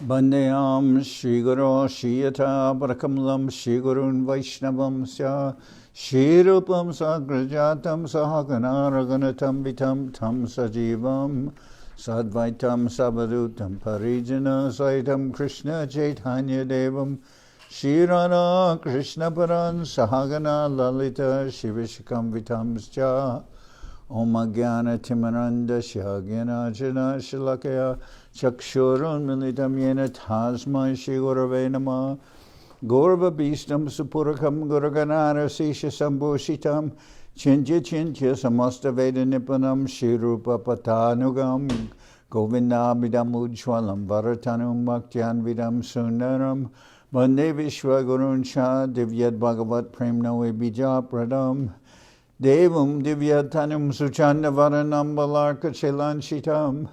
Bandeyam Shri Guru Shiyata Parakamalam Shri Gurun Vaishnavam Sya Shri Rupam Sagrajatam Sahagana Raganatam Vitam Tam Sajivam Sadvaitam Sabadutam Parijana Saitam Krishna Chaitanya Devam Shri Radha Krishna Paran Sahagana Lalita Shivishikam Vitam Sya Om Jnana Timaranda Shagyana Jana Shalakaya Chakshurun Militam Yena Tasmai Shri Gurave Namah Gaurva Bhistam Supurakam Guraganara Sisha Sambhushitam Chintya Chintya Samasta Veda Nipanam Shri Rupa Patanugam Govindabhidam Ujwalam Varatanum Bhaktyan Vidam Sundaram Bande Vishwagurun Shah Divyad Bhagavat Premnawe Bija Pradam Devam Divyatanam Suchanda Varanam Balarka Chilanshitam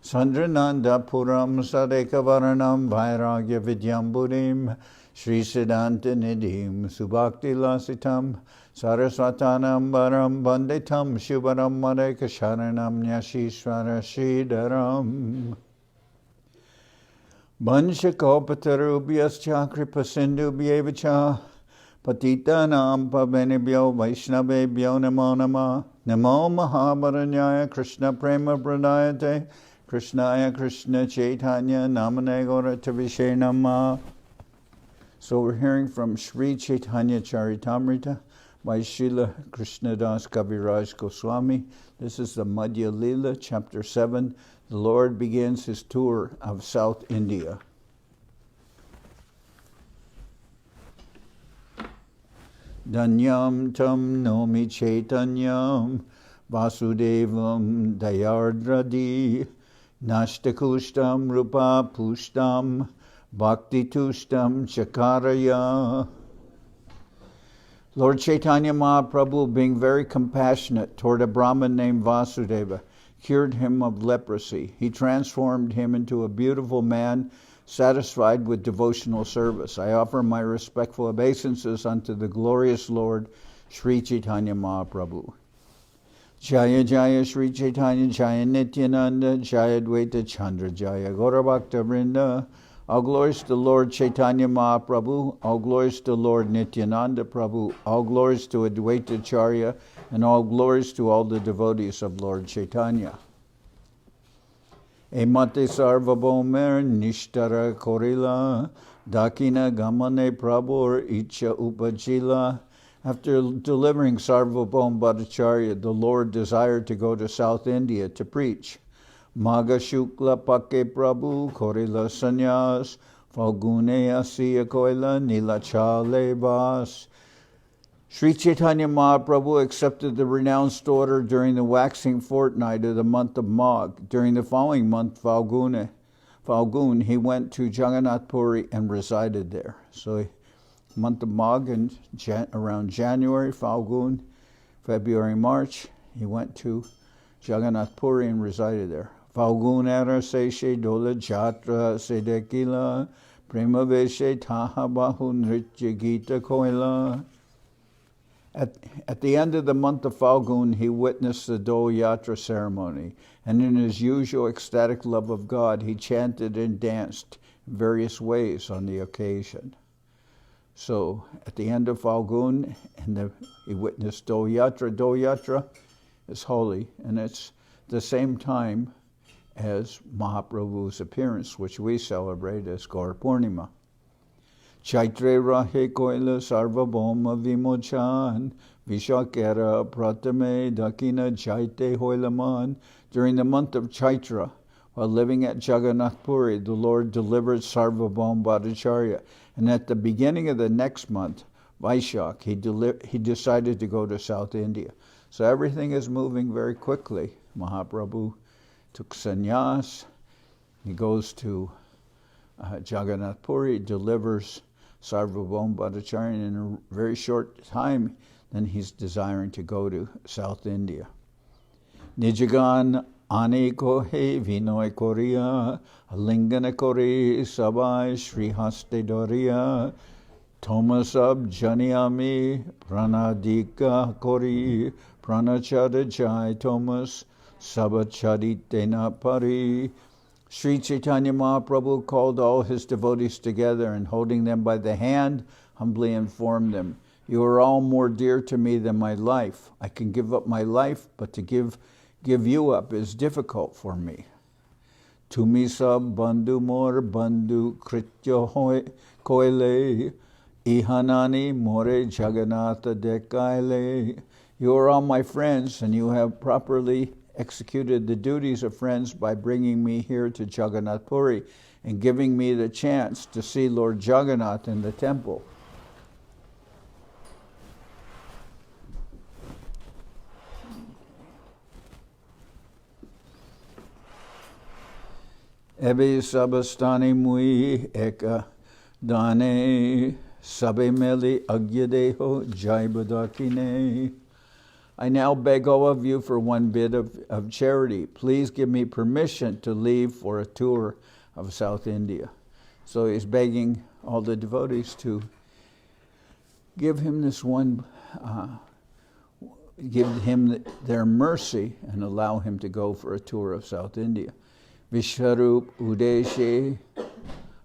Sandrananda Puram Sadeka Varanam Vairagya Vidyamburim Sri Siddhanta Nidhim Subhakti Lasitam Saraswatanam Varam Banditam Shubharam Madeka Sharanam Nyashishvara Sridharam Banshakopatarubyas Chakripa Sindhu Bhyevacha Patitanam Pavanibhyo Vaishnavebhyo Namo Namah Namo Mahabaranyaya Krishna Prema Pradayate Krishnaya Krishna Chaitanya Namane Gauratavishe Namah. So we're hearing from Sri Chaitanya Charitamrita by Srila Krishnadas Kaviraj Goswami. This is the Madhya-lila, chapter 7. The Lord begins his tour of South India. Danyam tam nomi chaitanyam vasudevam dayardradi nashtakushtam rupa pushtam bhakti tushtam chakaraya. Lord Chaitanya Mahaprabhu, being very compassionate toward a brahman named Vasudeva, cured him of leprosy. He transformed him into a beautiful man, satisfied with devotional service. I offer my respectful obeisances unto the glorious Lord, Sri Chaitanya Mahaprabhu. Jaya Jaya Sri Chaitanya Jaya Nityananda Jaya Dvaita Chandra Jaya Gaurabhakta Vrinda. All glories to Lord Chaitanya Mahaprabhu, all glories to Lord Nityananda Prabhu, all glories to Advaita Acharya, and all glories to all the devotees of Lord Chaitanya. Emate Sarvabhauma Nishtara Korila Dakina Gamane Prabhur Icha Upajila. After delivering Sarvabhauma Bhattacharya, the Lord desired to go to South India to preach. Maga Shukla Pake Prabhu Korila Sanyas Falgune Asiya Koila Nilachale Vas. Sri Chaitanya Mahaprabhu accepted the renounced order during the waxing fortnight of the month of Magh. During the following month, Falgun, he went to Jagannath Puri and resided there. So, month of Magh and around January, Falgun, February, March, he went to Jagannath Puri and resided there. Falgun era seshe dola jatra sedekila prema veshe taha bahu nritya gita koila. At the end of the month of Falgun, he witnessed the Dol Yatra ceremony, and in his usual ecstatic love of God, he chanted and danced in various ways on the occasion. So, at the end of Falgun, he witnessed Dol Yatra. Dol Yatra is holy, and it's the same time as Mahaprabhu's appearance, which we celebrate as Gaur Purnima. Chaitre rahe koila sarvabhauma vimochan vishakera pratame dakina jaite hoilaman. During the month of Chaitra, while living at Jagannath Puri, the Lord delivered Sarvabhauma Bhattacharya. And at the beginning of the next month, Vaishak, he decided to go to South India. So everything is moving very quickly. Mahaprabhu took sannyas. He goes to Jagannath Puri, delivers Sarvabhauma Bhattacharya in a very short time. Then he's desiring to go to South India. Nijagan Aneko he Vinoi Korea Lingana Kori Sabai Sri Haste Doria Thomasab Janiami Pranadika Kori Pranachada Jai Thomas Sabachaditena Pari Sri Chaitanya Mahaprabhu called all his devotees together and holding them by the hand, humbly informed them, "You are all more dear to me than my life. I can give up my life, but to give you up is difficult for me. Tumi sab bandhu mor bandhu kritya koile, ihanani more Jagannath dekaile." You are all my friends, and you have properly executed the duties of friends by bringing me here to Jagannath Puri and giving me the chance to see Lord Jagannath in the temple. Ebe sabastani mui eka dane sabe meli agyadeho jaibadakine. I now beg all of you for one bit of charity. Please give me permission to leave for a tour of South India. So he's begging all the devotees to give him this one, give him their mercy and allow him to go for a tour of South India. Vishwarup udeshe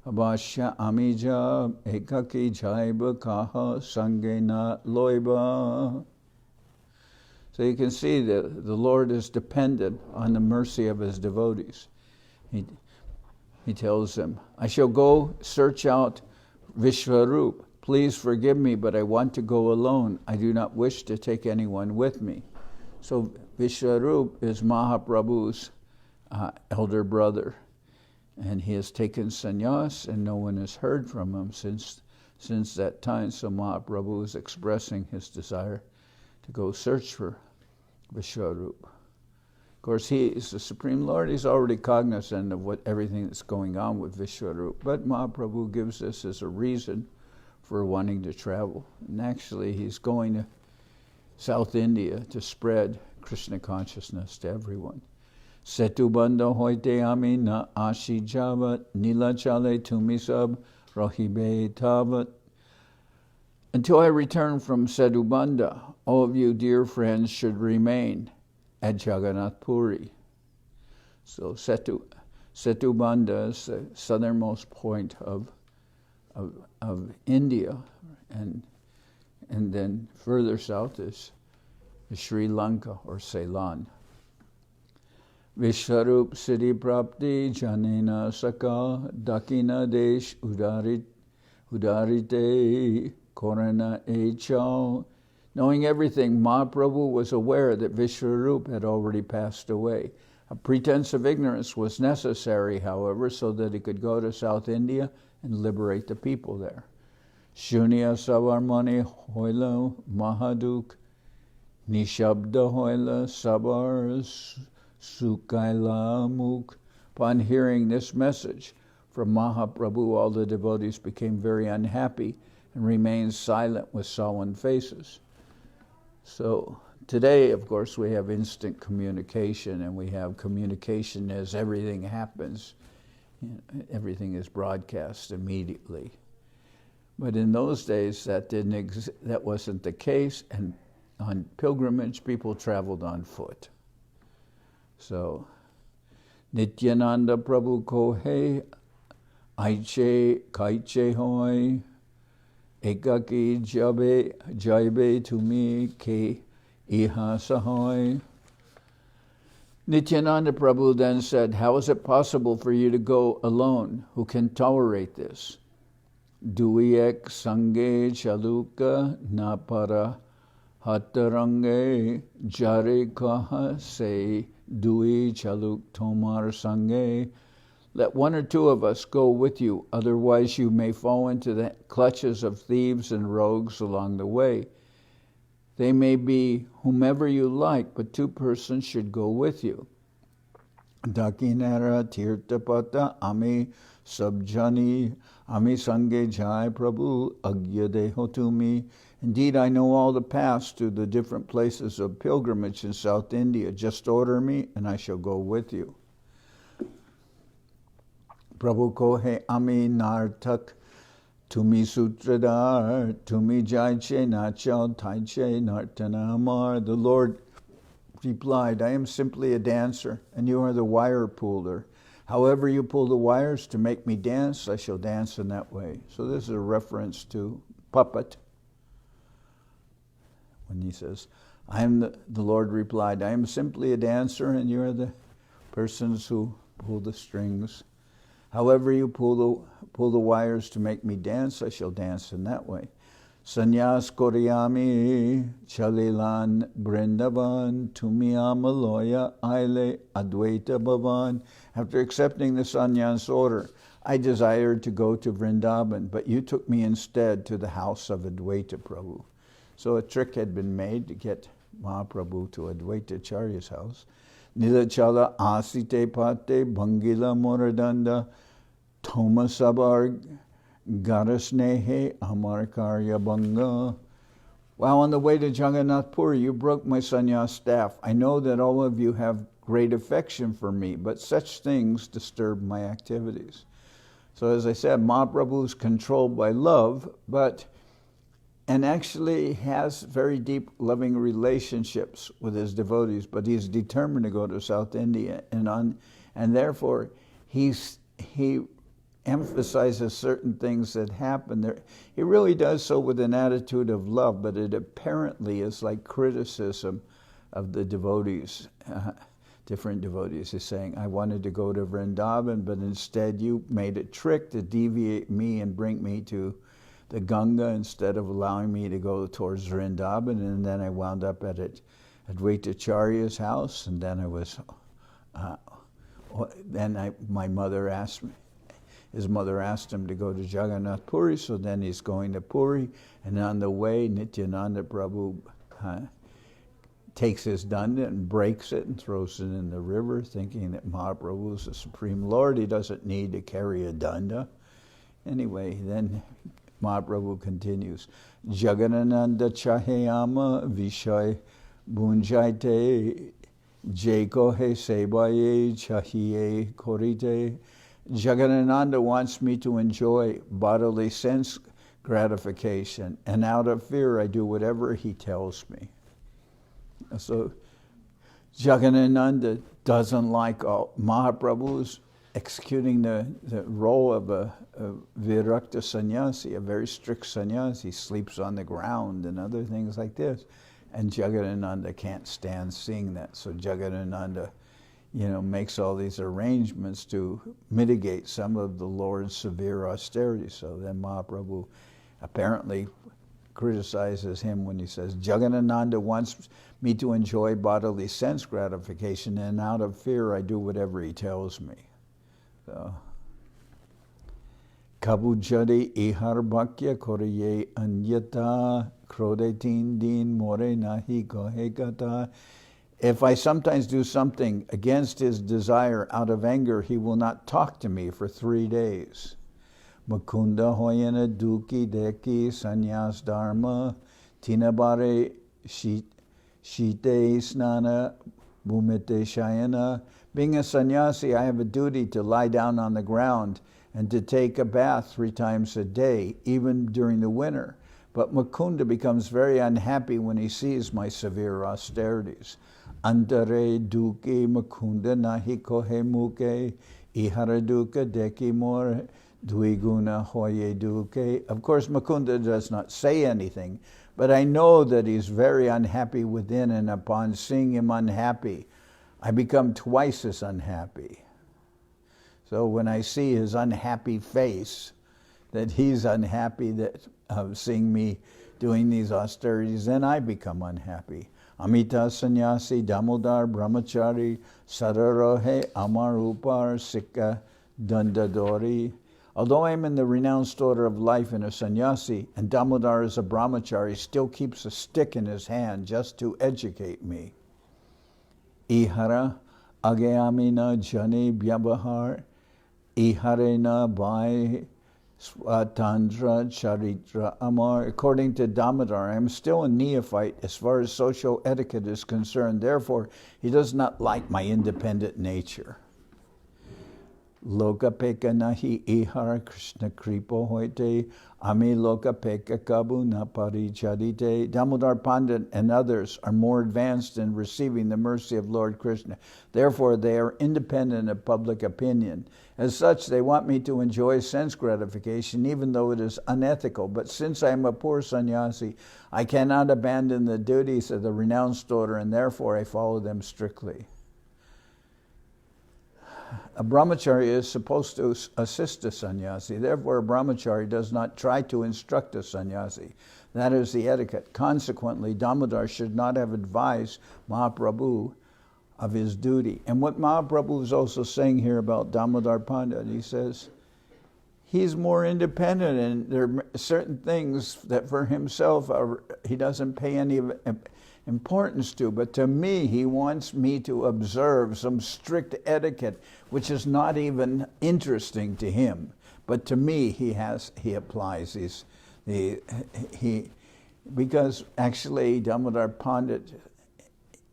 abhashya amija ekaki jaiba kaha sangena loiba. So you can see that the Lord is dependent on the mercy of his devotees. He tells them, "I shall go search out Vishwarup. Please forgive me, but I want to go alone. I do not wish to take anyone with me." So Vishwarup is Mahaprabhu's elder brother, and he has taken sannyas, and no one has heard from him since that time. So Mahaprabhu is expressing his desire to go search for Vishwarup. Of course, he is the Supreme Lord. He's already cognizant of everything that's going on with Vishwarup. But Mahaprabhu gives this as a reason for wanting to travel. And actually, he's going to South India to spread Krishna consciousness to everyone. Setu banda hoite ami na ashi javat nila chale tumisab rahibe tavat. Until I return from Sedubanda, all of you dear friends should remain at Jagannath Puri. So Setubanda is the southernmost point of India, and then further south is Sri Lanka or Ceylon. Vishwarup Siddhi Prapti Janena Saka Dakina Desh Udarite Korana Echao. Knowing everything, Mahaprabhu was aware that Vishwarup had already passed away. A pretense of ignorance was necessary, however, so that he could go to South India and liberate the people there. Shunya Savarmani Hoila Mahaduk Nishabda Hoila Sabar Sukaila Muk. Upon hearing this message from Mahaprabhu, all the devotees became very unhappy and remained silent with sullen faces. So today, of course, we have instant communication, and we have communication as everything happens. Everything is broadcast immediately. But in those days, that wasn't the case, and on pilgrimage, people traveled on foot. So, Nityananda Prabhu Kohe, Aiche Kaiche Hoi, Ekaki Jaibe Tumi Ke Iha Sahoy. Nityananda Prabhu then said, "How is it possible for you to go alone? Who can tolerate this? Duiek Sange Chaluka Napara Hatarange Jare Kaha Se Dui Chaluk Tomar Sange. Let one or two of us go with you, otherwise you may fall into the clutches of thieves and rogues along the way. They may be whomever you like, but two persons should go with you." Dakinara Tirtapata Ami Sabjani Ami Sange Jai Prabhu Agyadeho Tumi. Indeed, I know all the paths to the different places of pilgrimage in South India. Just order me, and I shall go with you. Prabhu Kohe Ami Nartak Tumi Sutradar Tumi Jaiche Nachal Taiche Nartanamar. The Lord replied, "I am simply a dancer, and you are the wire puller. However you pull the wires to make me dance, I shall dance in that way. So this is a reference to puppet. When he says, the Lord replied, I am simply a dancer and you are the persons who pull the strings. However you pull the wires to make me dance, I shall dance in that way. Sanyas koryami chalilan brindavan tumiyamaloya aile advaita bhavan. After accepting the sannyas order, I desired to go to Vrindavan, but you took me instead to the house of Advaita Prabhu. So a trick had been made to get Mahaprabhu to Advaita Acharya's house. Nilachala asite pate bhangila moradanda thoma sabar garasnehe amar karya bhanga. While on the way to Jagannath Puri, you broke my sannyas staff. I know that all of you have great affection for me, but such things disturb my activities. So as I said, Mahaprabhu is controlled by love, and actually has very deep loving relationships with his devotees, but he's determined to go to South India, and therefore he emphasizes certain things that happen there. He really does so with an attitude of love, but it apparently is like criticism of the devotees, different devotees. He's saying, I wanted to go to Vrindavan, but instead you made a trick to deviate me and bring me to the Ganga instead of allowing me to go towards Vrindavan, and then I wound up at Advaita Acharya's house, and then my mother asked me, his mother asked him to go to Jagannath Puri, so then he's going to Puri, and on the way, Nityananda Prabhu takes his danda and breaks it and throws it in the river, thinking that Mahaprabhu is the Supreme Lord. He doesn't need to carry a danda. Anyway, then Mahaprabhu continues, Jagannananda chaheyama vishay bunjaite jeko he sebaye chahiye korite. Jagannananda wants me to enjoy bodily sense gratification, and out of fear I do whatever he tells me. So Jagannananda doesn't like Mahaprabhu's executing the role of a virakta sannyasi, a very strict sannyasi, sleeps on the ground and other things like this. And Jagannananda can't stand seeing that. So Jagannananda, makes all these arrangements to mitigate some of the Lord's severe austerity. So then Mahaprabhu apparently criticizes him when he says, Jagannananda wants me to enjoy bodily sense gratification, and out of fear I do whatever he tells me. So, Kabujade ihar bhakya koriye anyata krodetin din more nahi kohegata. If I sometimes do something against his desire out of anger, he will not talk to me for 3 days. Mukunda hoyana duki deki sanyas dharma tinabare shite snana bhumite shayana. Being a sannyasi, I have a duty to lie down on the ground and to take a bath 3 times a day, even during the winter. But Mukunda becomes very unhappy when he sees my severe austerities. Antare duke Mukunda nahi kohe muke ihara duka deki more duiguna hoye duke. Of course, Mukunda does not say anything, but I know that he's very unhappy within, and upon seeing him unhappy, I become twice as unhappy. So when I see his unhappy face, that he's unhappy of seeing me doing these austerities, then I become unhappy. Amita sannyasi damodar brahmachari sararohe amarupar sikha dandadori. Although I am in the renounced order of life in a sannyasi, and Damodar is a brahmachari, still keeps a stick in his hand just to educate me. Ihara agayamina jani vyabahar iharena by Swatandra Charitra Amar. According to Damodar, I am still a neophyte as far as social etiquette is concerned. Therefore, he does not like my independent nature. Lokapeka nahi ihara Krishna kripo hoite, ami lokapeka kabu na parichadite. Damodar Pandit and others are more advanced in receiving the mercy of Lord Krishna. Therefore, they are independent of public opinion. As such, they want me to enjoy sense gratification, even though it is unethical. But since I am a poor sannyasi, I cannot abandon the duties of the renounced order, and therefore I follow them strictly. A brahmachari is supposed to assist a sannyasi. Therefore, a brahmachari does not try to instruct a sannyasi. That is the etiquette. Consequently, Damodar should not have advised Mahaprabhu of his duty. And what Mahaprabhu is also saying here about Damodar Pandit, he says, he's more independent, and there are certain things that for himself he doesn't pay any importance to, but to me, he wants me to observe some strict etiquette, which is not even interesting to him. But to me, he applies because actually Damodar Pandit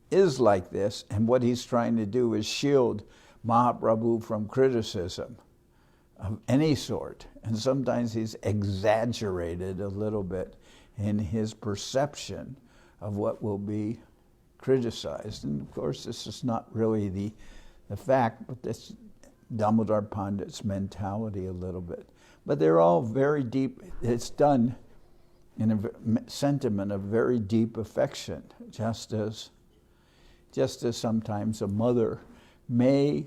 is like this, and what he's trying to do is shield Mahaprabhu from criticism of any sort. And sometimes he's exaggerated a little bit in his perception of what will be criticized. And of course, this is not really the fact, but this Damodar Pandit's mentality a little bit. But they're all very deep. It's done in a sentiment of very deep affection, just as sometimes a mother may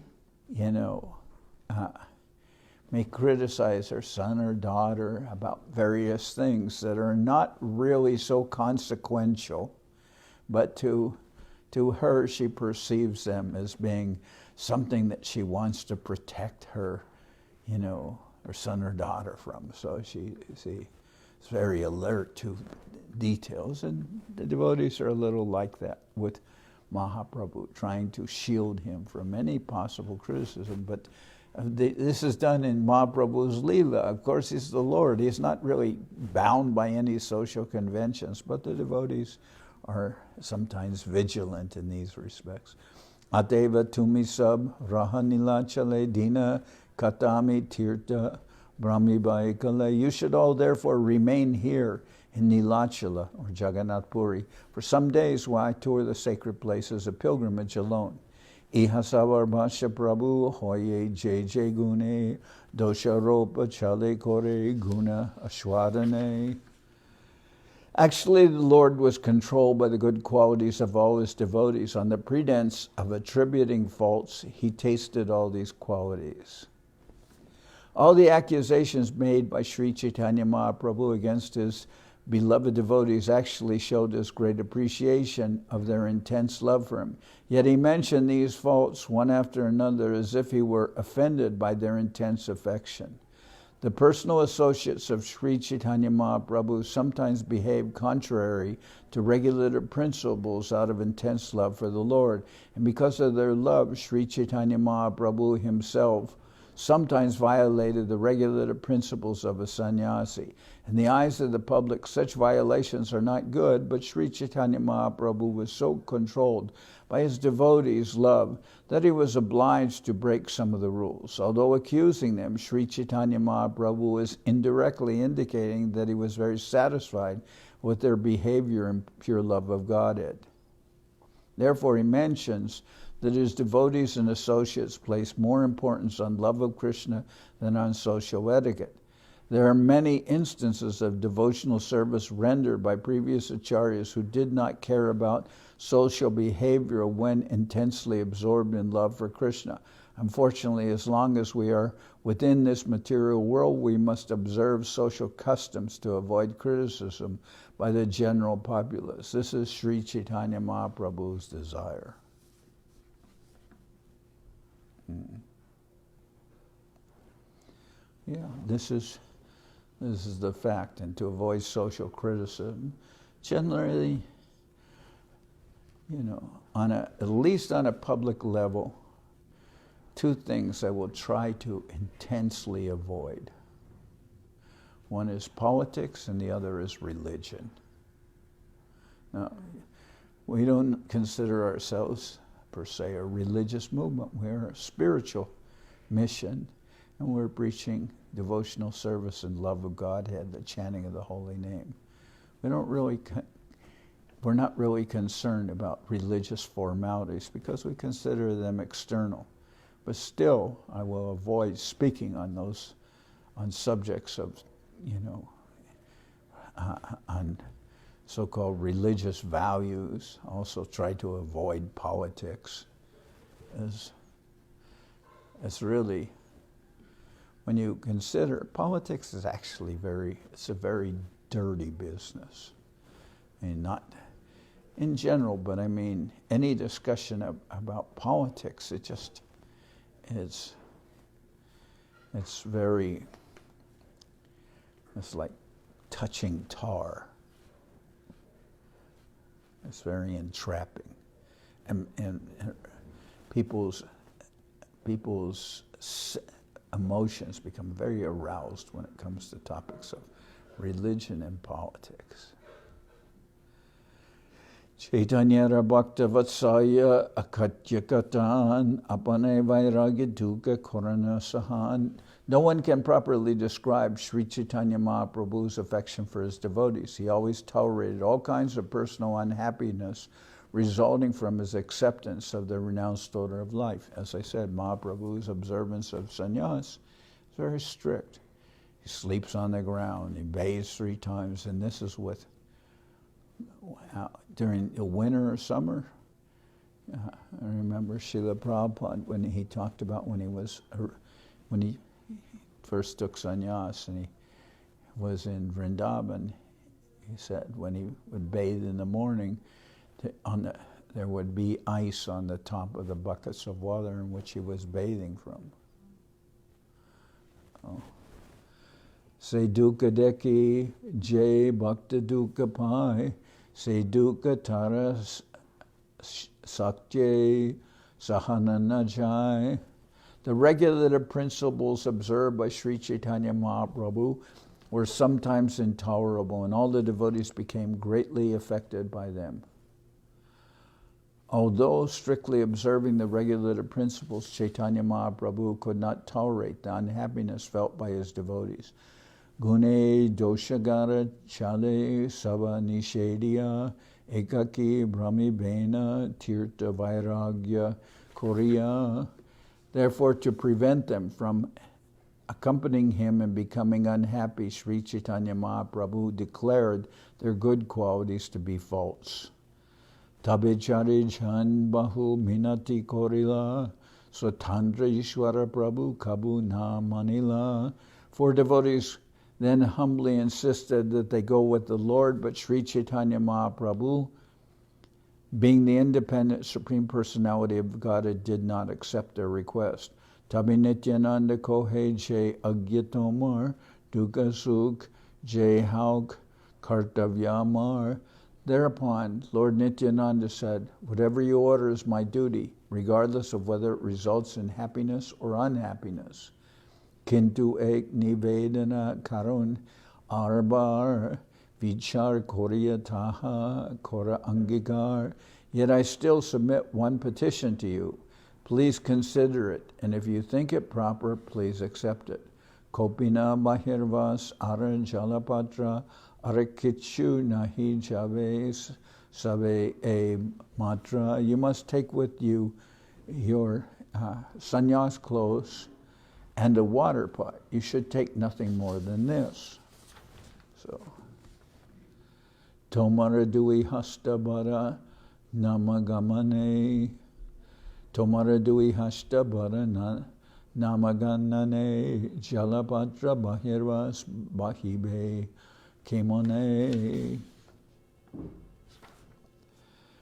criticize her son or daughter about various things that are not really so consequential, but to her she perceives them as being something that she wants to protect her son or daughter from. So she is very alert to details, and the devotees are a little like that with Mahaprabhu, trying to shield him from any possible criticism. But this is done in Mahaprabhu's Leela. Of course, he's the Lord. He's not really bound by any social conventions, but the devotees are sometimes vigilant in these respects. Ateva tumi sab rahanila chale dina katami tirta brahmi baikale. You should all therefore remain here in Nilachala, or Jagannath Puri, for some days while I tour the sacred places of pilgrimage alone. Ihasavar Bhasha Prabhu hoye jay gune dosha ropa chale kore guna ashwadane. Actually, the Lord was controlled by the good qualities of all his devotees. On the pretense of attributing faults, he tasted all these qualities. All the accusations made by Sri Chaitanya Mahaprabhu against his beloved devotees actually showed his great appreciation of their intense love for him. Yet he mentioned these faults one after another as if he were offended by their intense affection. The personal associates of Sri Chaitanya Mahaprabhu sometimes behave contrary to regulative principles out of intense love for the Lord. And because of their love, Sri Chaitanya Mahaprabhu himself sometimes violated the regulative principles of a sannyasi. In the eyes of the public, such violations are not good, but Sri Chaitanya Mahaprabhu was so controlled by his devotees' love that he was obliged to break some of the rules. Although accusing them, Sri Chaitanya Mahaprabhu was indirectly indicating that he was very satisfied with their behavior and pure love of Godhead. Therefore, he mentions that his devotees and associates place more importance on love of Krishna than on social etiquette. There are many instances of devotional service rendered by previous acharyas who did not care about social behavior when intensely absorbed in love for Krishna. Unfortunately, as long as we are within this material world, we must observe social customs to avoid criticism by the general populace. This is Sri Chaitanya Mahaprabhu's desire. Yeah, this is the fact. And to avoid social criticism, generally, at least on a public level, two things I will try to intensely avoid. One is politics and the other is religion. Now, we don't consider ourselves per se a religious movement. We're a spiritual mission. and we're preaching devotional service and love of Godhead, the chanting of the holy name. We're not really concerned about religious formalities because we consider them external. But still, I will avoid speaking on subjects of, on so-called religious values. Also try to avoid politics. It's really, when you consider, politics is actually it's a very dirty business. I mean, not in general, but I mean, any discussion about politics, it's like touching tar. It's very entrapping. And people's emotions become very aroused when it comes to topics of religion and politics. Chaitanya Bhakta Vatsaya Akatyakatan Apane Vairagya Dukkha Korana Sahan. No one can properly describe Sri Chaitanya Mahaprabhu's affection for his devotees. He always tolerated all kinds of personal unhappiness resulting from his acceptance of the renounced order of life. As I said, Mahaprabhu's observance of sannyas is very strict. He sleeps on the ground, he bathes 3 times, and this is during the winter or summer. I remember Srila Prabhupada when he talked about when he first took sannyas and he was in Vrindavan. He said when he would bathe in the morning, there would be ice on the top of the buckets of water in which he was bathing from. Se dukkha deki jay bhakta dukkha pai, se dukkha taras sakye sahanana jai. The regulative principles observed by Sri Chaitanya Mahaprabhu were sometimes intolerable, and all the devotees became greatly affected by them. Although strictly observing the regulative principles, Chaitanya Mahaprabhu could not tolerate the unhappiness felt by his devotees. Gune doshagara chale sava nishediya ekaki brahmi bena tirtha vairagya koriya. Therefore, to prevent them from accompanying him and becoming unhappy, Sri Chaitanya Mahaprabhu declared their good qualities to be false. Tabichari Jan Bahu Minati Korila Sotandra Ishwara Prabhu Kabu Na Manila. 4 devotees then humbly insisted that they go with the Lord, but Sri Chaitanya Mahaprabhu, being the independent Supreme Personality of Godhead, did not accept their request. Tabi Nityananda Kohe Je Agyatomar Dukkha Sukh Je Hauk Kartavyamar. Thereupon, Lord Nityananda said, whatever you order is my duty, regardless of whether it results in happiness or unhappiness. Kintu ek nivedana karun arbar vichar koriya taha kora angikar. Yet I still submit one petition to you. Please consider it, and if you think it proper, please accept it. Kopina bahirvas ara jalapatra Arakichu nahi jave save e matra. You must take with you your sannyas clothes and a water pot. You should take nothing more than this. So, Tomara dui hasta bara namagamane. Tomara dui hasta bara namaganane jalapatra bahirvas bahibe.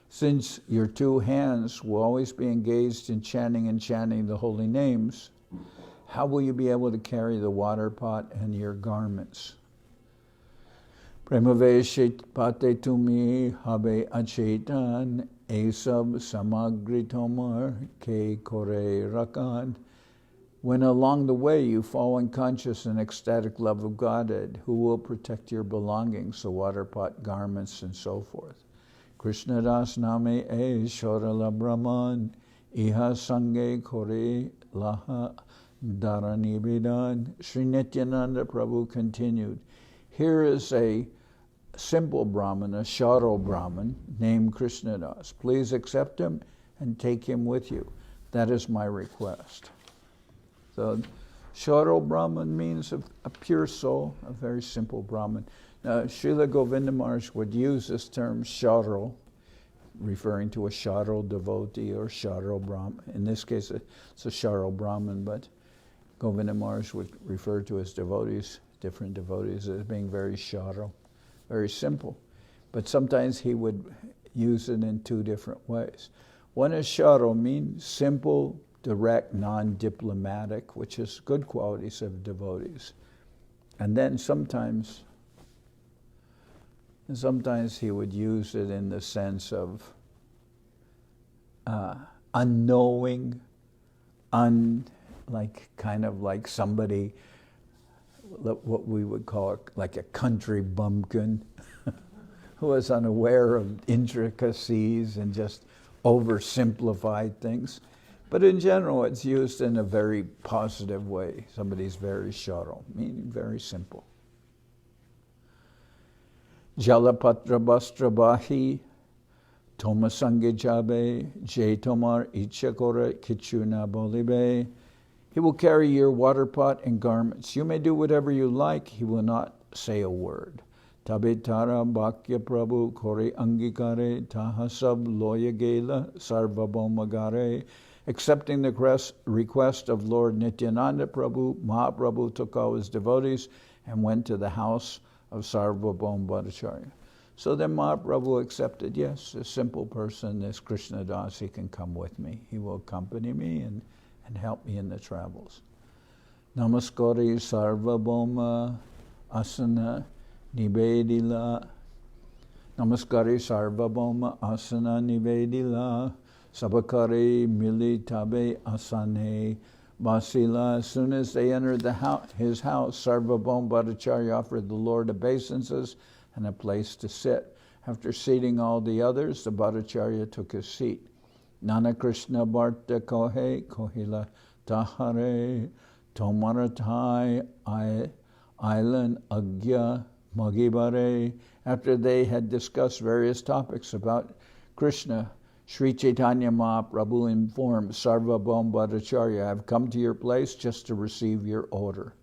Since your 2 hands will always be engaged in chanting and chanting the holy names, how will you be able to carry the water pot and your garments? Premaveshit pate tumi habe achetan esab samagri tomar ke kore rakan. When along the way you fall unconscious in ecstatic love of Godhead, who will protect your belongings, the water pot, garments, and so forth? Krishnadas name e shorala brahman iha sange kore laha Dharanibidan. Sri Nityananda Prabhu continued, here is a simple Brahman, a Sharo Brahman, named Krishnadas. Please accept him and take him with you. That is my request. So, Sharo Brahman means a pure soul, a very simple Brahman. Now, Srila Govinda Maharaj would use this term Sharo, referring to a Sharo devotee or Sharo Brahman. In this case, it's a Sharo Brahman, but Govinda Maharaj would refer to his devotees, different devotees, as being very Sharo, very simple. But sometimes he would use it in two different ways. One is Sharo, means simple, direct, non-diplomatic, which is good qualities of devotees. And then sometimes he would use it in the sense of unknowing, kind of like somebody, what we would call like a country bumpkin, who was unaware of intricacies and just oversimplified things. But in general, it's used in a very positive way. Somebody's very sharo, meaning very simple. Jalapatra bastrabahi, tomasange jabe, jay tomar ichakora kichuna bolibe. He will carry your water pot and garments. You may do whatever you like. He will not say a word. Tabitara Bhakya Prabhu Kore Angikare Tahasab Loyagela Sarvabhauma Bhattacharya. Accepting the request of Lord Nityananda Prabhu, Mahaprabhu took all his devotees and went to the house of Sarvabhauma Bhattacharya. So then Mahaprabhu accepted, yes, a simple person, this Krishnadas, he can come with me. He will accompany me and help me in the travels. Namaskari Sarvabhauma Asana Nivedila. Namaskari Sarvabhauma Asana Nivedila. Sabakare Mili Tabe Asane Vasila. As soon as they entered his house, Sarvabhauma Bhattacharya offered the Lord obeisances and a place to sit. After seating all the others, the Bhattacharya took his seat. Nana Krishna Bharta Kohe Kohila Tahare Tomaratai Island Agya Magibare. After they had discussed various topics about Krishna, Sri Chaitanya Mahaprabhu informed Sarvabhauma Bhattacharya, I have come to your place just to receive your order.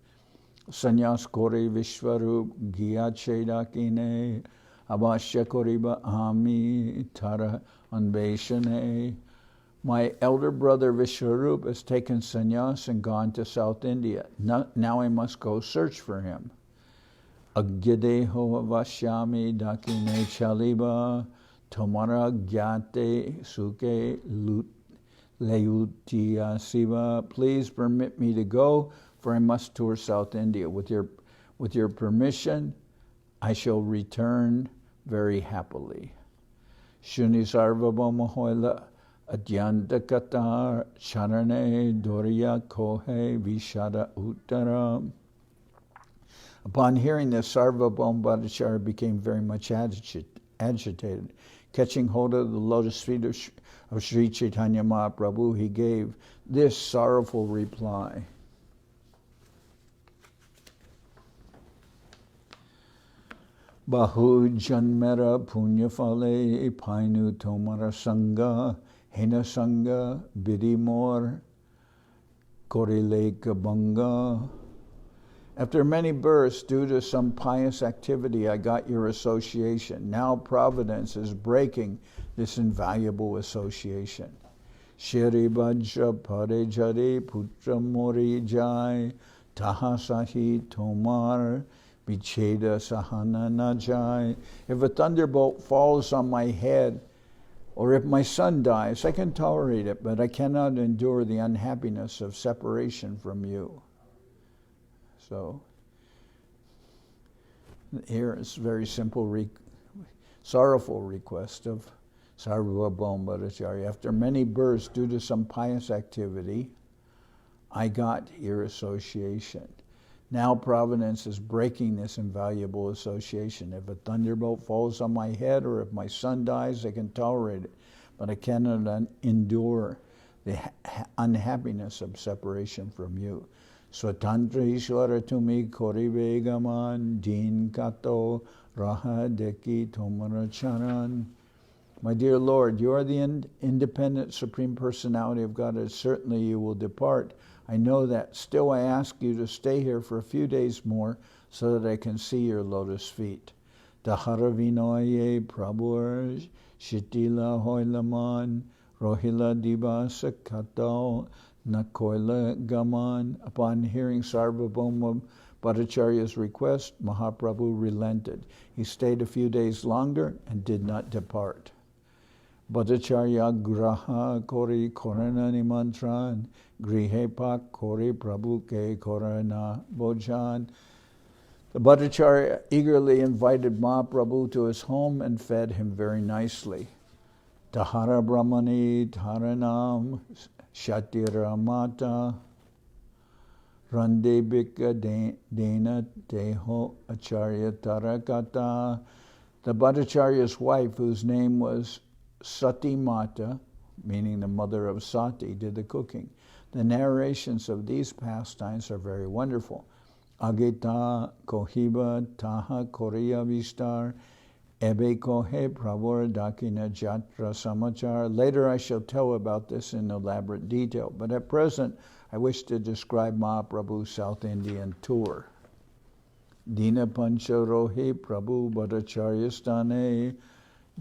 Sanyas Kore Vishwarup Gya Chedakine Abhashya Koriba Ami Tara Anveshane. My elder brother Vishwarup has taken sannyas and gone to South India. Now I must go search for him. Agyadeho Vashyami Dakine Chaliba Tomara Gyate Suke Leutia Siva. Please permit me to go, for I must tour South India. With your permission, I shall return very happily. Shuni Sarvabhauma Hoila Adyanta Katar Charane Doriya Kohe Vishada Uttara. Upon hearing this, Sarvabhauma Bhattacharya became very much agitated. Catching hold of the lotus feet of Sri Chaitanya Mahaprabhu, he gave this sorrowful reply. Bahu janmera punyafale painu tomara sangha hena sangha bidimor korileka banga. After many births, due to some pious activity, I got your association. Now Providence is breaking this invaluable association. Shri Bhajra Pare Jari Putra Mori Jai Tahasahi Tomar Vicheda Sahana Najai. If a thunderbolt falls on my head, or if my son dies, I can tolerate it, but I cannot endure the unhappiness of separation from you. So, here is a very simple, sorrowful request of Sarvabhauma Bhattacharya. After many births due to some pious activity, I got your association. Now Providence is breaking this invaluable association. If a thunderbolt falls on my head or if my son dies, I can tolerate it, but I cannot endure the unhappiness of separation from you. Swatantra Ishwara Tumi Kori Vegaman Din Kato Raha Deki Tomara Charan. My dear Lord, you are the independent Supreme Personality of Godhead. Certainly you will depart. I know that. Still I ask you to stay here for a few days more so that I can see your lotus feet. Tahara Vinoye Prabhur Shitila Hoilaman Rohila Dibasa Kato Nakoila Gaman. Upon hearing Sarvabhauma Bhattacharya's request, Mahaprabhu relented. He stayed a few days longer and did not depart. Bhattacharya Graha Kori Korana Nimantran Grihe Pak Kori Prabhu Ke Korana Bojan. The Bhattacharya eagerly invited Mahaprabhu to his home and fed him very nicely. Tahara Brahmani Taranam Shatira Mata Randebika Dena Deho Acharya Tarakata. The Bhattacharya's wife, whose name was Sati Mata, meaning the mother of Sati, did the cooking. The narrations of these pastimes are very wonderful. Agita Kohiba Taha Korea Vistar Ebe Kohe Prabhur Dakina Jatra Samachar. Later I shall tell about this in elaborate detail, but at present I wish to describe Mahaprabhu's South Indian tour. Dina Pancharohi Prabhu Bhattacharya Stane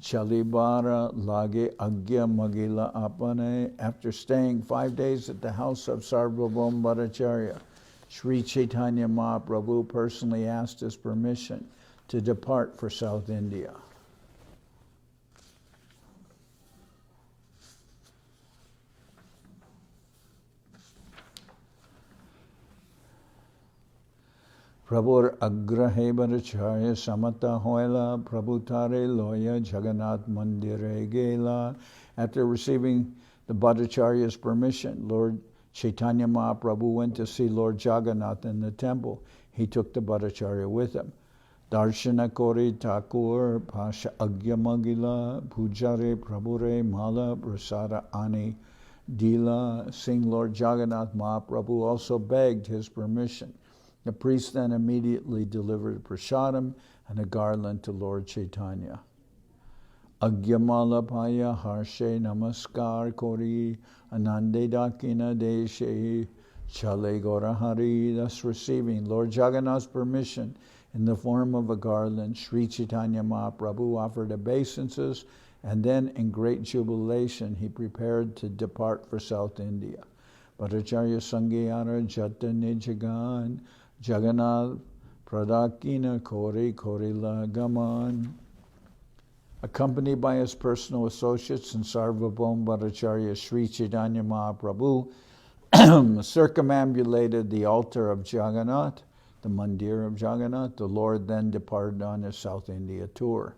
Chalibara Lage Agya Magila Apane. After staying 5 days at the house of Sarvabhauma Bhattacharya, Sri Chaitanya Mahaprabhu personally asked his permission to depart for South India. Prabhur Agrahe Bhattacharya Samata Hoila Prabhutare Loya Jagannath Mandire Gela. After receiving the Bhattacharya's permission, Lord Chaitanya Mahaprabhu went to see Lord Jagannath in the temple. He took the Bhattacharya with him. Darshana Kori Thakur Pasha Agya Magila Pujare Prabhure Mala Prasada Ani Dila. Seeing Lord Jagannath, Mahaprabhu also begged his permission. The priest then immediately delivered prasadam and a garland to Lord Chaitanya. Agyamala Paya Harshe Namaskar Kori Anande Dakina Deshe Chale Gorahari. Thus receiving Lord Jagannath's permission in the form of a garland, Sri Chaitanya Mahaprabhu offered obeisances, and then in great jubilation he prepared to depart for South India. Bhattacharya Sangyara Jata Nijagan Jagannath Pradakina Kori Korila Gaman. Accompanied by his personal associates and Sarvabhauma Bhattacharya, Sri Chaitanya Mahaprabhu circumambulated the altar of Jagannath, the mandir of Jagannath. The Lord then departed on his South India tour.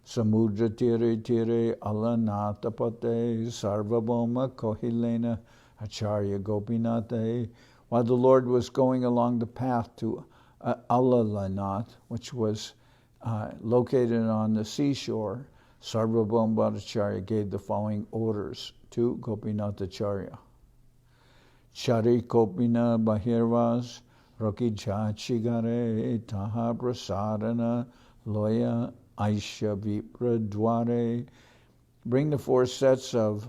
Samudra Tire Tire Alanatapate Sarvabhauma Kohilena Acharya Gopinate. While the Lord was going along the path to Alalanath, which was located on the seashore, Sarvabhauma Bhattacharya gave the following orders to Gopinathacharya. Chari Kopina Bahirvas Roki Jachigare Taha Prasadana Loya Aisha Vipra Dware. Bring the 4 sets of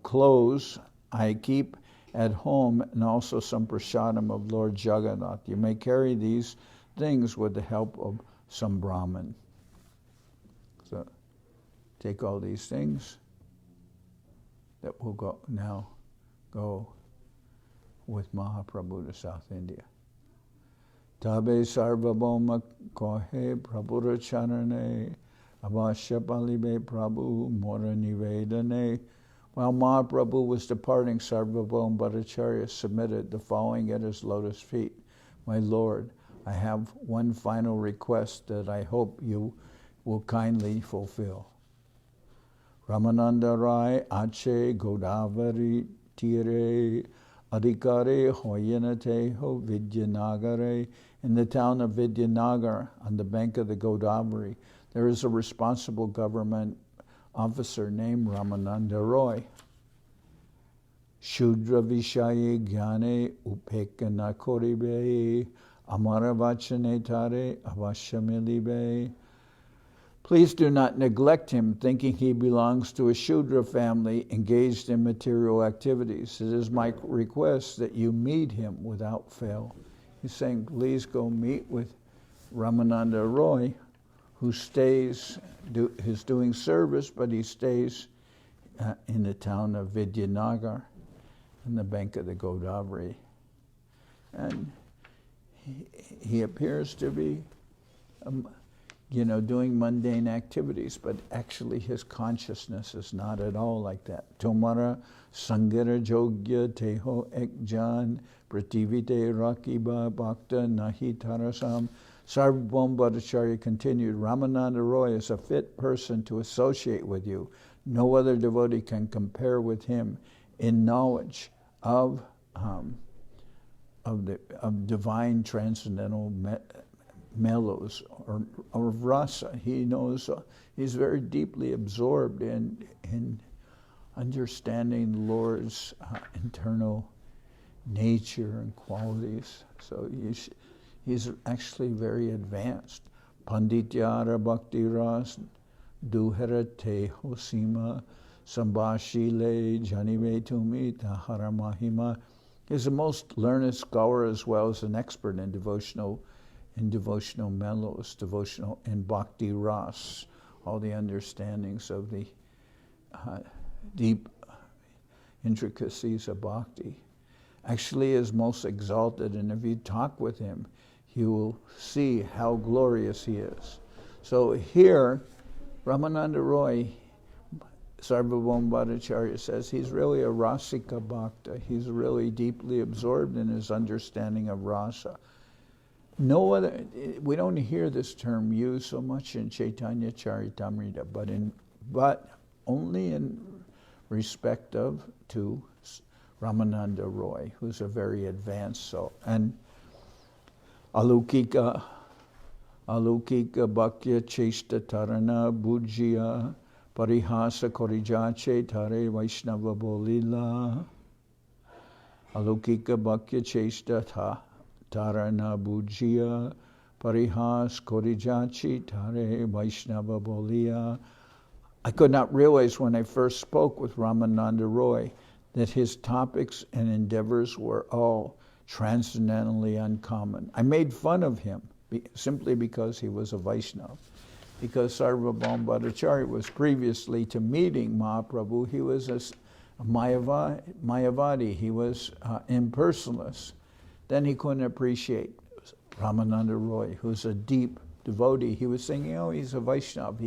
clothes I keep at home, and also some prasadam of Lord Jagannath. You may carry these things with the help of some brahman. So take all these things that will go with Mahaprabhu to South India. Tabe Sarvabhauma Kohe Prabhura Charane Avasya Palibe Prabhu Mora Nivedane. While Mahaprabhu was departing, Sarvabhauma Bhattacharya submitted the following at his lotus feet. My Lord, I have one final request that I hope you will kindly fulfill. Ramananda Rai Ache Godavari Tire Adhikare Hoyanate Ho Vidyanagare. In the town of Vidyanagar, on the bank of the Godavari, there is a responsible government officer named Ramananda Roy. Shudra Vishaye Gyane Upekana Koribe Amara Vachane Tare Avashamilibe. Please do not neglect him, thinking he belongs to a Shudra family engaged in material activities. It is my request that you meet him without fail. He's saying, please go meet with Ramananda Roy, who stays, is doing service, but he stays in the town of Vidyanagar, in the bank of the Godavari. And he appears to be doing mundane activities, but actually his consciousness is not at all like that. Tomara Sangara Jogya Teho Ekjan Prativite Rakiba Bhakta Nahi Tarasam. Sarvabhauma Bhattacharya continued, Ramananda Roy is a fit person to associate with you. No other devotee can compare with him in knowledge of divine transcendental mellows or rasa. He knows, he's very deeply absorbed in understanding the Lord's internal nature and qualities. So he's actually very advanced. Pandityara Bhakti Ras Duhara Te Hosima Sambhashile Janive Tumi Tahara Mahima. He's the most learned scholar as well as an expert in devotional mellows, devotional and bhakti ras, all the understandings of the deep intricacies of bhakti. Actually is most exalted, and if you talk with him, you will see how glorious he is. So here, Ramananda Roy, Sarvabhauma Bhattacharya says, he's really a rasika bhakta. He's really deeply absorbed in his understanding of rasa. No other, we don't hear this term used so much in Chaitanya Charitamrita, but only in respect to Ramananda Roy, who's a very advanced soul. And Alukika Bhakya Chesta Tarana Bhujya Parihasa Korijache Tare Vaishnava Bolila. Alukika Bhakya Chesta Tarana Bhujya Parihas Korijachi Tare Vaishnava Bolia. I could not realize when I first spoke with Ramananda Roy that his topics and endeavors were all transcendentally uncommon. I made fun of him simply because he was a Vaishnava. Because Sarvabhauma Bhattacharya was previously to meeting Mahaprabhu, he was a Mayavadi, he was impersonalist. Then he couldn't appreciate Ramananda Roy, who's a deep devotee. He was saying, he's a Vaishnava.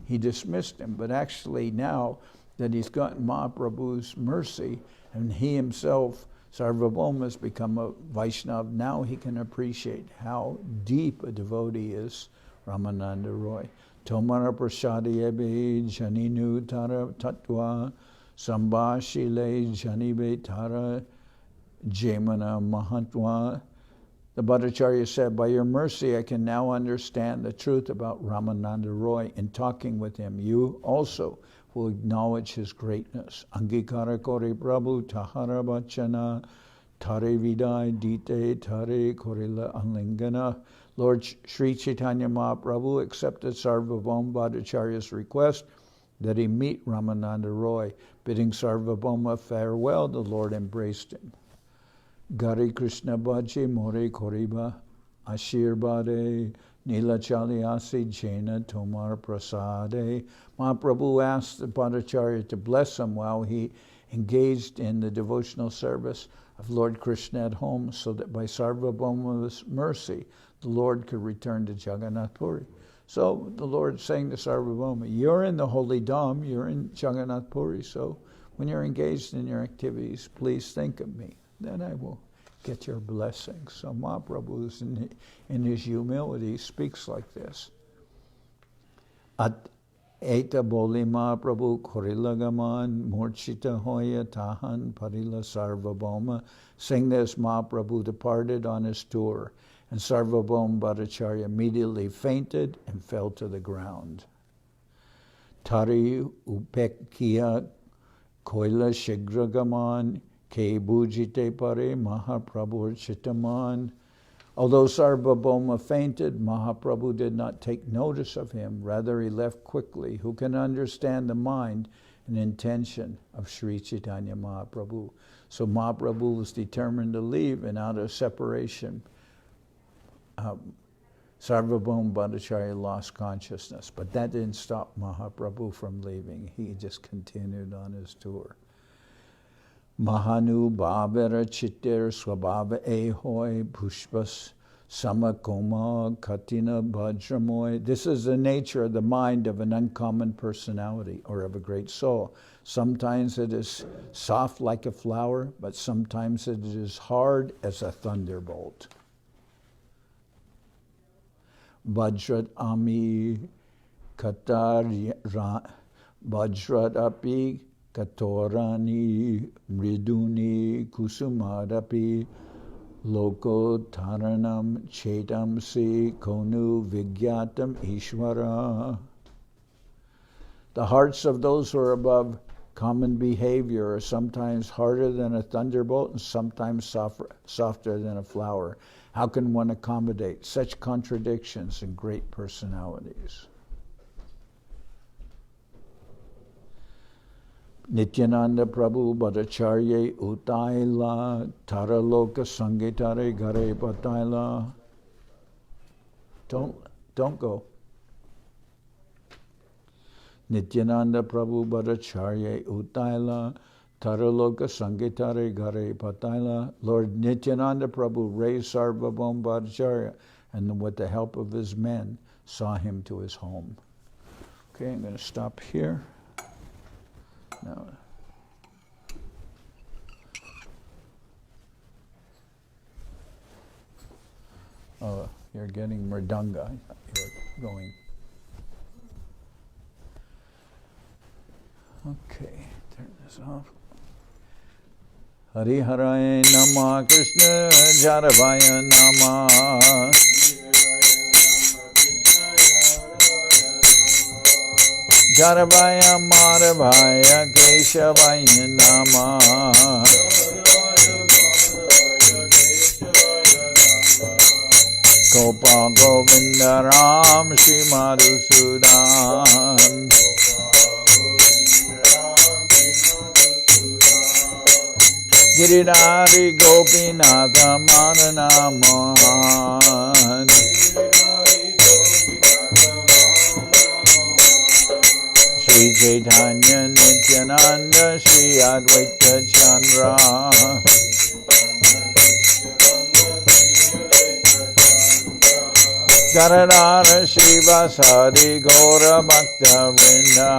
He dismissed him, but actually now that he's gotten Mahaprabhu's mercy, and he himself, Sarvabhauma, has become a Vaishnava, now he can appreciate how deep a devotee is Ramananda Roy. Tomara Prasadiyebe Janinu Tara Tattva Sambhashile Janibe Tara Jemana Mahatva. The Bhattacharya said, by your mercy I can now understand the truth about Ramananda Roy. In talking with him, you also will acknowledge his greatness. Angikara Kore Prabhu Tahara Bachana Tare Vidai Dite Tare Korila Anlingana. Lord Sri Chaitanya Mahaprabhu accepted Sarvabhauma Bhattacharya's request that he meet Ramananda Roy. Bidding Sarvabhauma farewell, the Lord embraced him. Gari Krishna Bhaji More Koriba Ashirbade Nila Chaliasi Jena Tomar Prasade. Mahaprabhu asked the Bhattacharya to bless him while he engaged in the devotional service of Lord Krishna at home, so that by Sarvabhauma's mercy, the Lord could return to Jagannath Puri. So the Lord saying to Sarvabhauma, you're in the holy Dham, you're in Jagannath Puri, so when you're engaged in your activities, please think of me. Then I will get your blessings. So Mahaprabhu, in his humility, speaks like this. At Eta Boli Mahaprabhu Korilagaman Murchita Hoya Tahan Parila Sarvabhauma. Saying this, Mahaprabhu departed on his tour, and Sarvabhauma Bhattacharya immediately fainted and fell to the ground. Tari Upekya Koila Shigragaman ke bujite pare Mahaprabhu chitaman. Although Sarvabhauma fainted, Mahaprabhu did not take notice of him. Rather, he left quickly. Who can understand the mind and intention of Sri Chaitanya Mahaprabhu? So Mahaprabhu was determined to leave, and out of separation, Sarvabhauma Bhattacharya lost consciousness. But that didn't stop Mahaprabhu from leaving. He just continued on his tour. Mahanu Bhavara Chitter Swabhava Ahoy Pushpas Samakoma Katina Bhadramoy. This is the nature of the mind of an uncommon personality or of a great soul. Sometimes it is soft like a flower, but sometimes it is hard as a thunderbolt. Vajrat Ami Katar Vajrat Api Katorani Mriduni Kusumadapi Loko Taranam Chetamsi Konu Vigyatam Ishvara. The hearts of those who are above common behavior are sometimes harder than a thunderbolt and sometimes softer than a flower. How can one accommodate such contradictions in great personalities? Nityananda Prabhu Bhattacharya Utaila Taraloka Sangetare Gare Pataila. Don't go. Nityananda Prabhu Bhattacharya Utaila Taraloka Sangetare Gare Pataila. Lord Nityananda Prabhu raised Sarvabhauma Bhattacharya and with the help of his men saw him to his home. Okay, I'm going to stop here. Now, oh, you're getting mridanga. You're going. Okay, turn this off. Hari Haraya Nama Krishna Jaravaya Nama Jaravaya Madhavaya Keshavaya Nama Gopa Govinda Ram Shri Madhusudan Giridhari Gopinatha Madana Mohan Sri Chaitanya Nityananda Sri Advaita Chandra Garadhara Sri Vasadi Gaura Bhakta Vrinda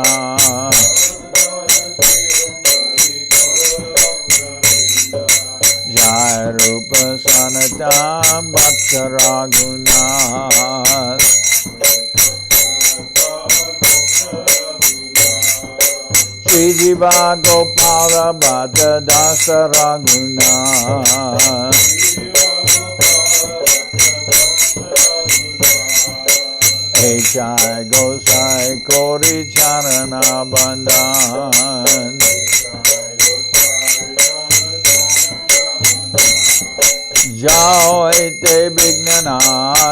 Jai Rupa Sanatan Bhakta Raghunath Sri Jiva Gopala Bhatta Dasa Raghunath Echai Gosai Kori Charana Bandhan Jao ete Vignana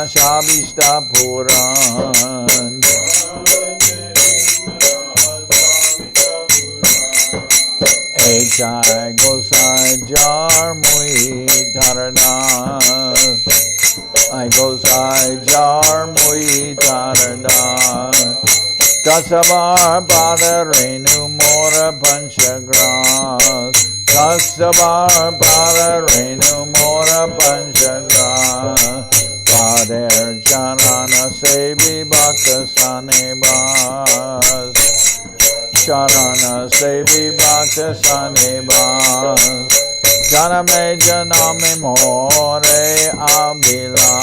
Shabishta Puran Echai Gosai Jar Mui Taradas I Gosai Jar Mui Taradas Kasavar Pada Renu Mora Panchagras Kasavar Pada Renu Mora Panchagras Pader Charana Sevi Bhakta Sanebas Charana Sevi Bhakta Sanebas Janame Janame More Abhilas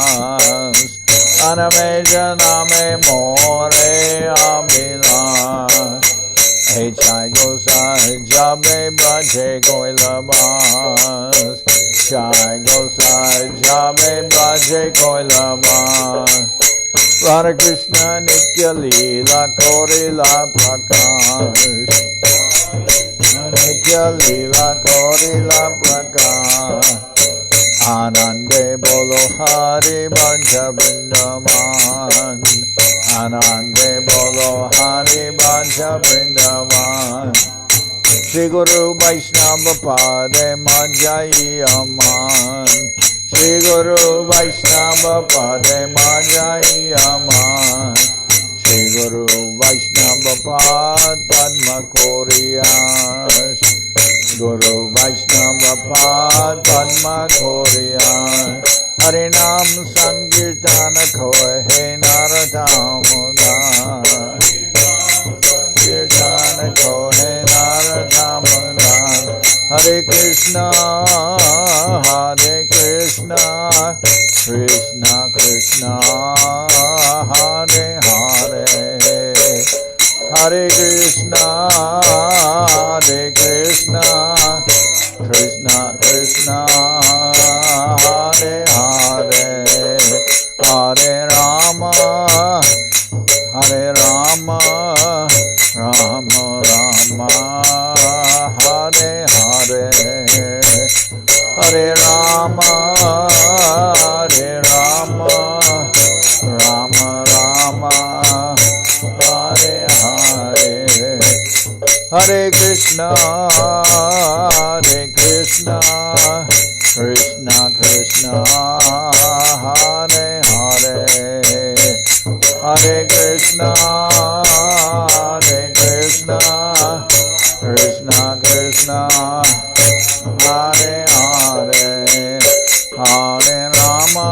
Janame Janame More Abhilas Echai Gosai Jabe Braje Koilabas Chai Gosai Jabe Braje Koilabas Radha Krishna Nitya Lila Korila Prakash Madhya-lila Korila Prakar Anande Bolo Hari Bhaja Vrindavan Anande Bolo Hari Bhaja Vrindavan Shri Guru Vaishnava Pade Majai Aman Shri Guru Vaishnava Pade Majai Aman Shri Guru Vaishnava Pad Padma Koriyas Guru Vaishnava Pad Padma Koriyas Harinam Sankirtana Kohe Naradamodar Kirtana Kohe Naradamodar Hare Krishna Krishna Krishna Hare Hare Hare Krishna Krishna Krishna Hare Hare Hare Rama Rama Rama Hare Hare Hare Rama Rama Rama Hare Hare Hare Krishna Krishna Krishna Hare Hare Hare Krishna Krishna Krishna Hare Hare Hare Rama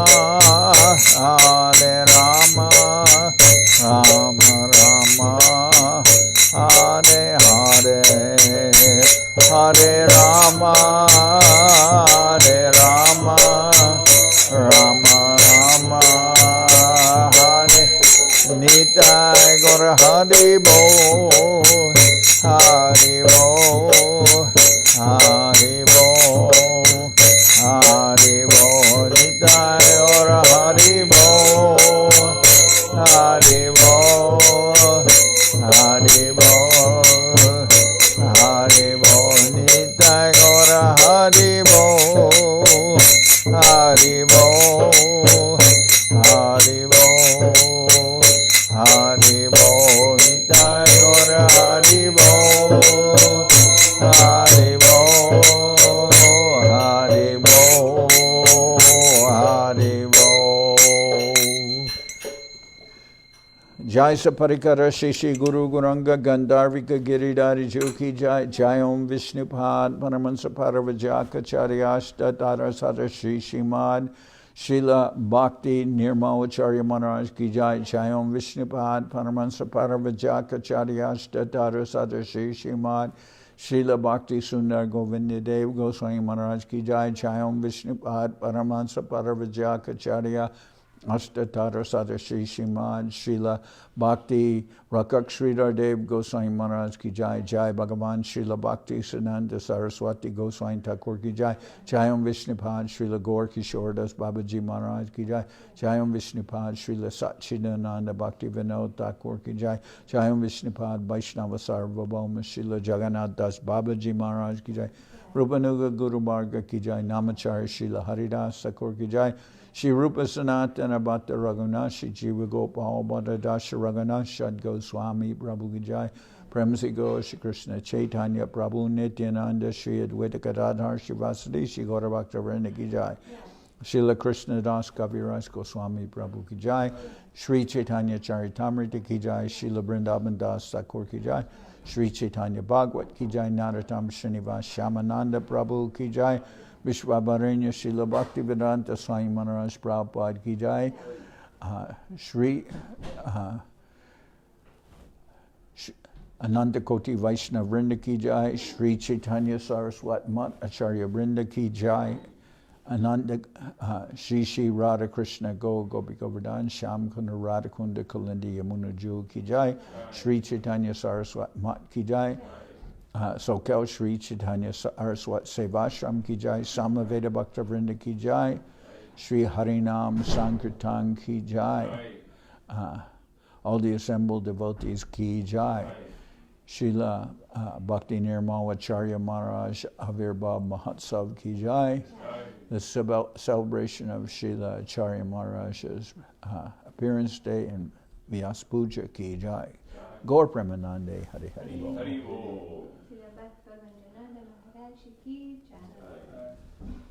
Rama Rama Hare Hare Hare Rama Rama Rama Hare Nitai Gaur Hari Bol Hari Bol Hari Bol Hari Bol Nitai Gaur Hari Bol Hari Bol Hari Bol Hari Bol Nitai Gaur Hari Bol Hari Bol Hari Bol Hari Bol Nitai Gaur Hari Bol Hari Bol Hari Bol Hari Bol Jai Saparikara Shishi Guru Guranga Gandharvika Giridhari Juki Jai Jai Om Vishnupad Paramahansa Paravajaka Charyashta Tara Sada Shri Srimad Srila Bhakti Nirmalacharya Maharaj Ki Jai Jai Om Vishnupad Paramahansa Paravajaka Charyashta Tara Sada Shri Srimad Srila Bhakti Sundar Govinda Dev Goswami Maharaj Ki Jai Jai Om Vishnupad Paramahansa Paravajaka Charya Ashtatara Sadashi Shimad Srila Bhakti Rakak Sridhar Dev Goswami Maharaj Ki Jai Jai Bhagavan Srila Bhakti Siddhanta Saraswati Goswami Thakur Ki Jai Jai Om Vishnupad Srila Gaur Kishoredas Babaji Maharaj Ki Jai Jai Om Vishnupad Srila Satchidananda Bhakti Vinod Thakur Ki Jai Jai Om Vishnupad Vaishnava Sarvabhauma Srila Jagannath Das Babaji Maharaj Ki Jai Rupanuga Guru Marga Ki Jai Namacharya Srila Haridas Thakur Ki Jai Shri Rupa Sanatana Bhatta Raghunath Shri Jiva Gopal Bhatta Dasha Raghunath Shad Goswami Prabhu Ki Jai Premsi Go Shri Krishna Chaitanya Prabhu Nityananda Shri Advaita Gadadhar Shri Vasudeva Shri Gaura Bhakta Vrinda Ki Jai Srila Krishnadas Kaviraj Goswami Prabhu Ki Jai Sri Chaitanya Charitamrita Ki Jai Srila Vrindavan Das Thakur Ki Jai Sri Chaitanya Bhagwat Ki Jai Narottam Srinivas Shyamananda Prabhu Ki Jai Vishwarup Srila Bhaktivedanta Swami Maharaj Prabhupada Ki Jai Sri Ananda Koti Vaishnava Vrinda Ki Jai Sri Chaitanya Saraswat Mat Acharya Vrinda Ki Jai Ananda Shri Shri Radha Krishna Go Gopi Govardhan Sham Kunda Radha Kunda Kalindi Yamuna Jewel Ki Jai Sri Chaitanya Saraswat Mat Ki Jai Soquel Sri Chaitanya Saraswat Sevashram Ki Jai Samaveda Bhakta Vrinda Ki Jai Sri Harinam Sankirtan Ki Jai all the assembled devotees Ki Jai Srila Bhakti Nirmalacharya Maharaj Avirbhav Mahotsav Ki Jai. The celebration of Srila Acharya Maharaj's appearance day and Vyas Puja Ki Jai. Gaur Premanande Hari Hari Bol. Srila Bhakti Maharaj ki jai.